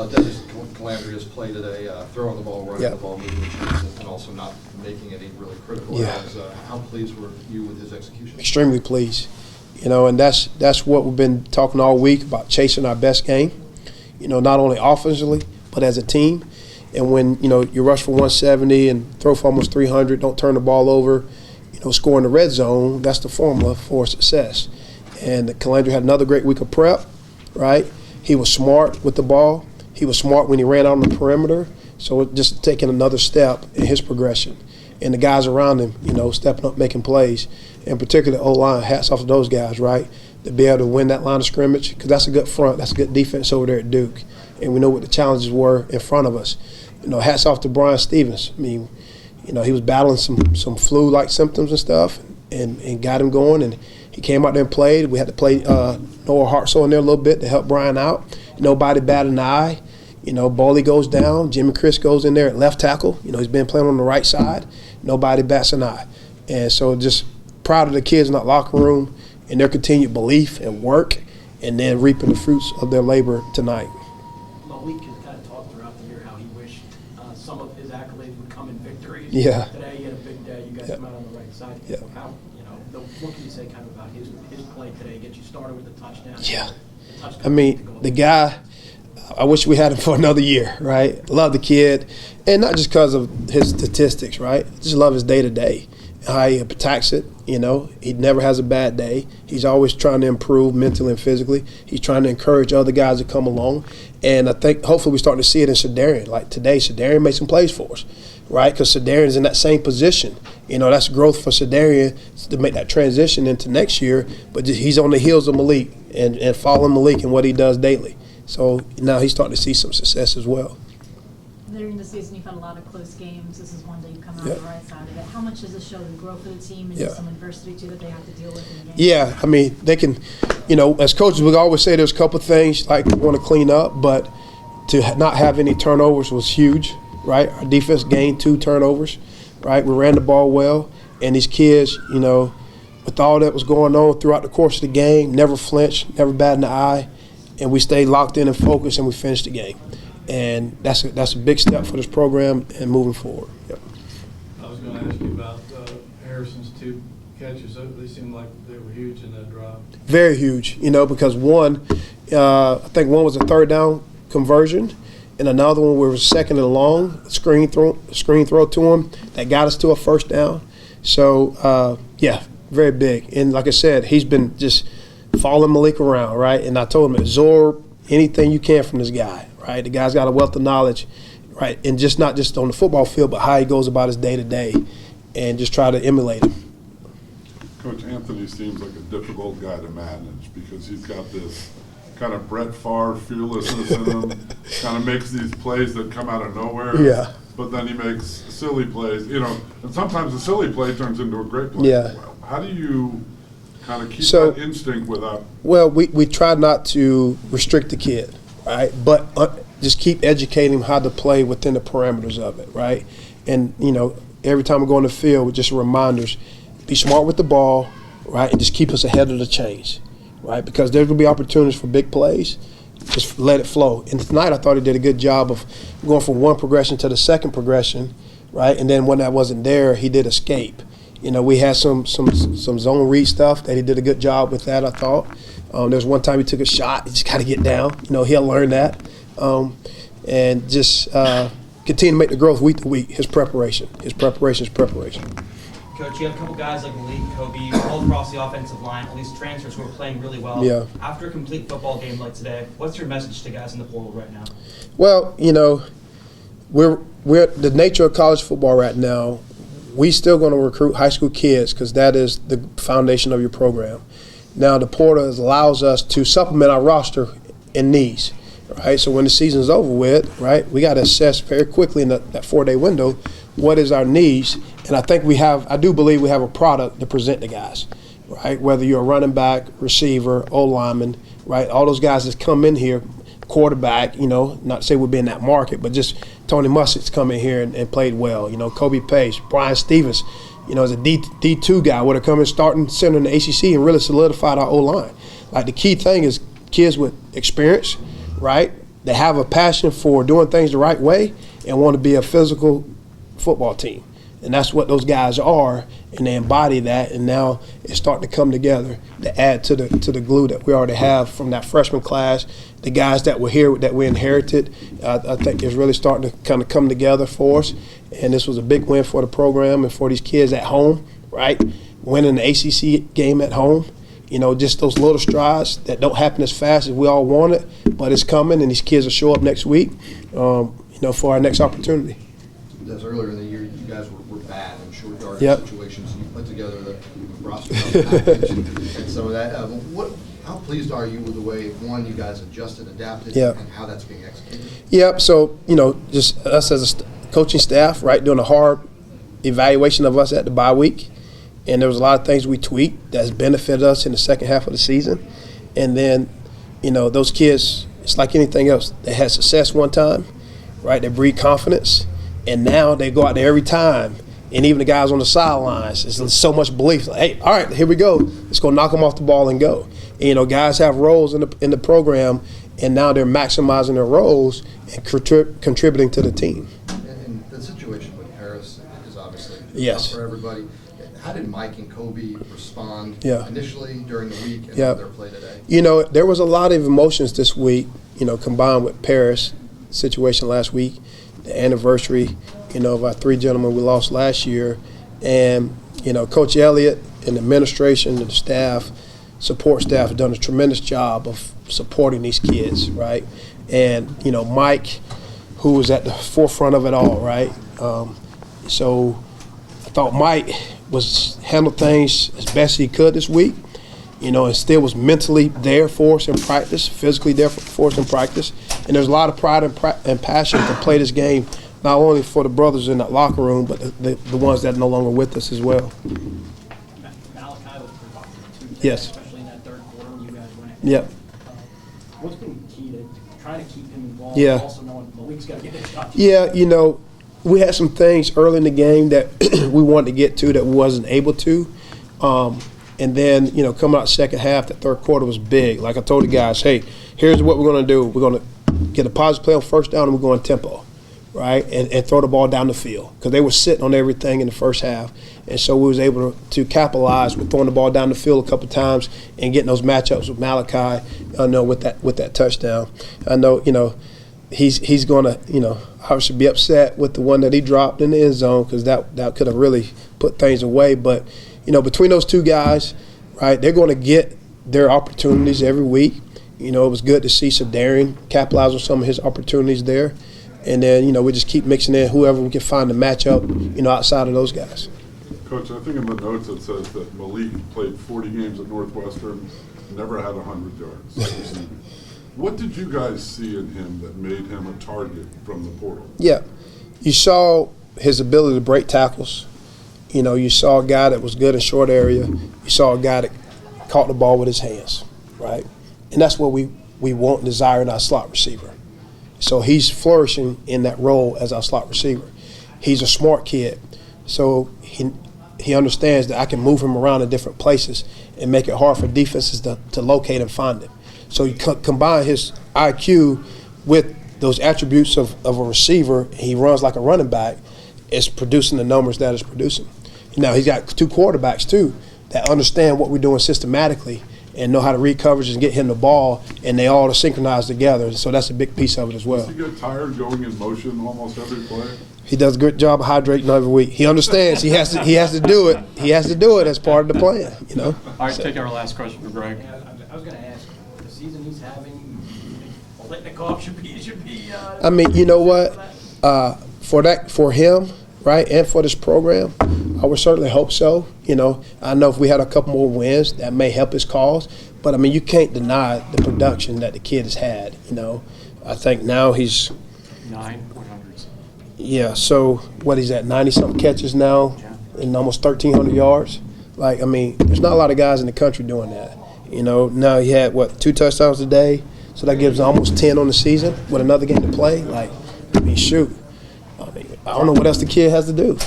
Dennis Calandria's play today, throwing the ball, running the ball, moving the chains, and also not making any really critical errors. How pleased were you with his execution? Extremely pleased. And that's what we've been talking all week about, chasing our best game, not only offensively, but as a team. And when, you rush for 170 and throw for almost 300, don't turn the ball over, score in the red zone, that's the formula for success. And Calandria had another great week of prep, right? He was smart with the ball. He was smart when he ran out on the perimeter. So just taking another step in his progression. And the guys around him, stepping up, making plays. And particularly O-line, hats off to those guys, right? To be able to win that line of scrimmage, because that's a good front, that's a good defense over there at Duke. And we know what the challenges were in front of us. Hats off to Brian Stevens. I mean, he was battling some flu-like symptoms and stuff, and got him going. And he came out there and played. We had to play Noah Hartzell in there a little bit to help Brian out. Nobody batted an eye. Bowley goes down. Jimmy Chris goes in there at left tackle. He's been playing on the right side. Nobody bats an eye. And so just proud of the kids in that locker room and their continued belief and work, and then reaping the fruits of their labor tonight. Malik has kind of talked throughout the year how he wished some of his accolades would come in victories. Yeah. Today he had a big day. You guys come out on the right side. Yeah. How, what can you say kind of about his play today? Get you started with the touchdown. Yeah. I mean, the guy, I wish we had him for another year, right? Love the kid, and not just because of his statistics, right? Just love his day-to-day, how he attacks it. He never has a bad day. He's always trying to improve mentally and physically. He's trying to encourage other guys to come along, and I think hopefully we're starting to see it in Sedarian. Like today, Sedarian made some plays for us, right? Because Sedarian's in that same position. That's growth for Sedarian to make that transition into next year, but he's on the heels of Malik and following Malik and what he does daily. So now he's starting to see some success as well. During the season, you've had a lot of close games. This is one that you come out on the right side of it. How much does this show the growth of the team and just some adversity, too, that they have to deal with in the game? Yeah, I mean, they can, as coaches, we always say there's a couple of things like we want to clean up, but to not have any turnovers was huge, right? Our defense gained 2 turnovers, right? We ran the ball well, and these kids, with all that was going on throughout the course of the game, never flinched, never batted an eye, and we stayed locked in and focused, and we finished the game. And that's a big step for this program and moving forward. Yep. I was going to ask you about Harrison's 2 catches. They seemed like they were huge in that drive. Very huge, because one, I think one was a 3rd down conversion, and another one was 2nd and long, screen throw to him that got us to a 1st down. So, very big. And like I said, he's been just following Malik around, right? And I told him, absorb anything you can from this guy. Right, the guy's got a wealth of knowledge, right, and just not just on the football field, but how he goes about his day-to-day, and just try to emulate him. Coach, Anthony seems like a difficult guy to manage because he's got this kind of Brett Favre fearlessness in him, kind of makes these plays that come out of nowhere. Yeah. But then he makes silly plays, and sometimes the silly play turns into a great play. Yeah. How do you kind of keep that instinct without? Well, we try not to restrict the kid. Right, but just keep educating him how to play within the parameters of it, right? And, every time we go on the field, with just reminders, be smart with the ball, right, and just keep us ahead of the chains, right? Because there's going to be opportunities for big plays. Just let it flow. And tonight I thought he did a good job of going from one progression to the second progression, right? And then when that wasn't there, he did escape. We had some zone read stuff that he did a good job with that, I thought. There's one time he took a shot. He just got to get down. He'll learn that. And just continue to make the growth week to week. His preparation. Coach, you have a couple guys like Malik, Kobe, all across the offensive line, all these transfers who are playing really well. Yeah. After a complete football game like today, what's your message to guys in the portal right now? Well, we're the nature of college football right now. We still going to recruit high school kids because that is the foundation of your program. Now the portal allows us to supplement our roster in needs, right? So when the season's over with, right, we got to assess very quickly in that 4-day window what is our needs. And I do believe we have a product to present to guys, right? Whether you're a running back, receiver, O-lineman, right? All those guys that come in here, quarterback, not to say we'll be in that market, but just Tony Mussett's come in here and played well. Kobe Pace, Brian Stevens, as a D2 guy would have come in starting center in the ACC and really solidified our O-line. Like the key thing is kids with experience, right? they have a passion for doing things the right way and want to be a physical football team. And that's what those guys are, and they embody that, and now it's starting to come together to add to the glue that we already have from that freshman class. The guys that were here that we inherited, I think is really starting to kind of come together for us, and this was a big win for the program and for these kids at home, right? Winning the ACC game at home, just those little strides that don't happen as fast as we all want it, but it's coming, and these kids will show up next week, for our next opportunity. As earlier in the year, you guys were bad in short yardage Yep. situations. You put together the roster package and some of that. How pleased are you with the way, one, you guys adjusted, adapted, Yeah. and how that's being executed? Yep. So, just us as a coaching staff, right, doing a hard evaluation of us at the bye week. And there was a lot of things we tweaked that's benefited us in the second half of the season. And then, those kids, it's like anything else. They had success one time, right? They breed confidence. And now they go out there every time. And even the guys on the sidelines, there's so much belief. Like, hey, all right, here we go. Let's go knock them off the ball and go. And, guys have roles in the program, and now they're maximizing their roles and contributing to the team. And the situation with Harris is obviously Yes. tough for everybody. How did Mike and Kobe respond Yeah. initially during the week and Yeah. their play today? There was a lot of emotions this week, combined with Paris' situation last week, the anniversary, of our 3 gentlemen we lost last year. And, Coach Elliott and the administration and the staff, support staff, have done a tremendous job of supporting these kids, right? And, Mike, who was at the forefront of it all, right? So I thought Mike handled things as best he could this week, and still was mentally there for us in practice, physically there for us in practice. And there's a lot of pride and passion to play this game, not only for the brothers in that locker room, but the ones that are no longer with us as well. Malachi was productive too. Yes. Especially in that third quarter when you guys went. Yep. What's been key to trying to keep him involved? Yeah. Also knowing Malik's got to get his shot. Yeah, we had some things early in the game that we wanted to get to that we wasn't able to. And then, coming out second half, the third quarter was big. Like I told the guys, hey, here's what we're going to do. We're going to get a positive play on first down and we're going tempo, right, and throw the ball down the field because they were sitting on everything in the first half. And so we was able to capitalize with throwing the ball down the field a couple times and getting those matchups with Malachi, with that touchdown. I know, he's going to, obviously be upset with the one that he dropped in the end zone because that could have really put things away. But, between those two guys, right, they're going to get their opportunities every week. It was good to see Sedarian capitalize on some of his opportunities there. And then, we just keep mixing in whoever we can find to match up, outside of those guys. Coach, I think in the notes it says that Malik played 40 games at Northwestern, never had 100 yards. What did you guys see in him that made him a target from the portal? Yeah. You saw his ability to break tackles. You saw a guy that was good in short area. You saw a guy that caught the ball with his hands, right? And that's what we want and desire in our slot receiver. So he's flourishing in that role as our slot receiver. He's a smart kid. So he understands that I can move him around in different places and make it hard for defenses to locate and find him. So you combine his IQ with those attributes of a receiver, he runs like a running back, it's producing the numbers that it's producing. Now, he's got 2 quarterbacks, too, that understand what we're doing systematically and know how to read coverage and get him the ball, and they all are synchronized together. So that's a big piece of it as well. Does he get tired going in motion almost every play? He does a good job of hydrating every week. He understands he has to do it. He has to do it as part of the plan, All right, take our last question for Greg. Yeah, I was going to ask, the season he's having, Litnikoff should be. I mean, you know what? For him, right, and for this program, I would certainly hope so. I know if we had a couple more wins, that may help his cause. But, I mean, you can't deny the production that the kid has had, I think now he's – 9 100s. Yeah, so what he's at, 90-something catches now and almost 1,300 yards. Like, I mean, there's not a lot of guys in the country doing that. Now he had, 2 touchdowns today, so that gives almost 10 on the season with another game to play. Like, I mean, shoot. I don't know what else the kid has to do,